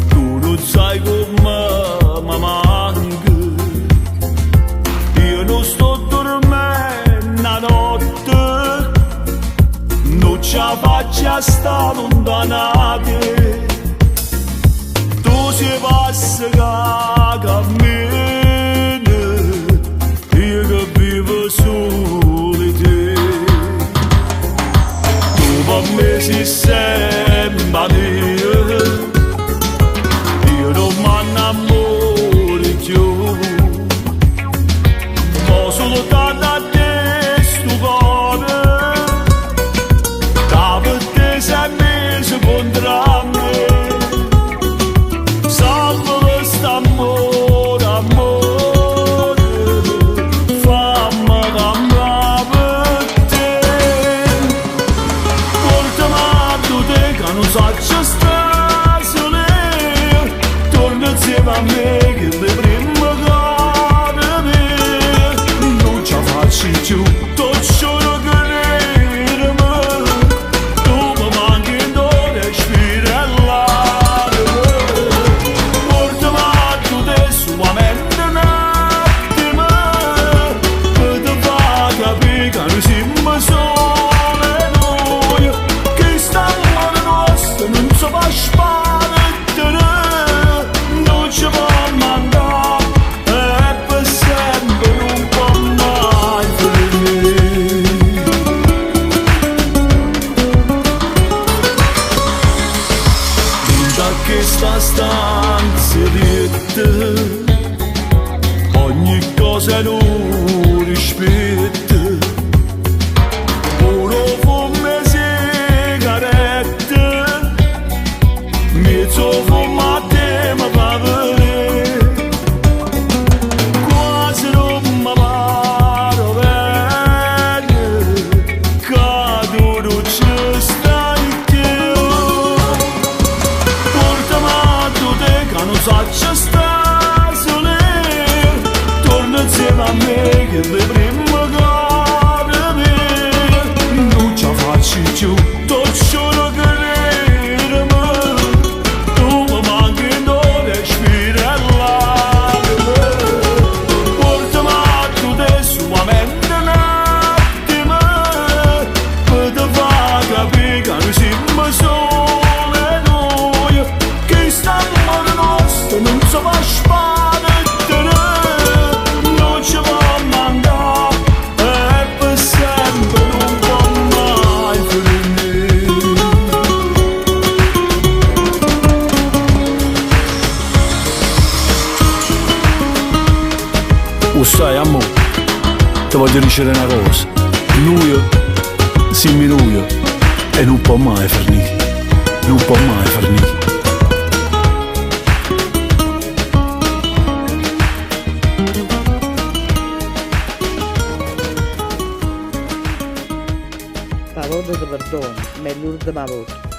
tu non sai come mi manca. Io non sto dormendo la notte, non ce la faccio a stare lontanati. Tu si passa che cammina, io che vivo solo di te. Tu per me sei sempre mia, io non mi innamoro più, ma soltanto a te sto cuore, che per te sei messo contro me. Salvo quest'amore, amore, fammi cambiare per te. Portami a te che non so stare solo, torna insieme a me che le prime cose non ce la faccio più, tu giuro che ne tu mi manchi in dove respirare. Portami a te solamente un attimo, per te far capire che non siamo soli noi, che st'amore nostro non si può sparare, non ci può mancare e per sempre non può mai finire. Da questa stanza di te ogni cosa non rispetta, pure fumo e sigarette, mezzo fumo a te mi fa vedere, quasi non mi pare bene che tu non ci stai più. Portami a te che non so stare solo, torna insieme a me che le prime cose non ce la faccio più, tu giuro che ne tu mi manchi in dove respirare. Portami a te solamente un attimo, per te far capire che non siamo soli noi, che st'amore nostro non si può sparare, non ci può mancare e per sempre non può mai finire. Lo sai, amore, ti voglio dire una cosa, noi siamo noi e non può mai finire, non può mai finire. Parole di perdono, meglio di ma voce.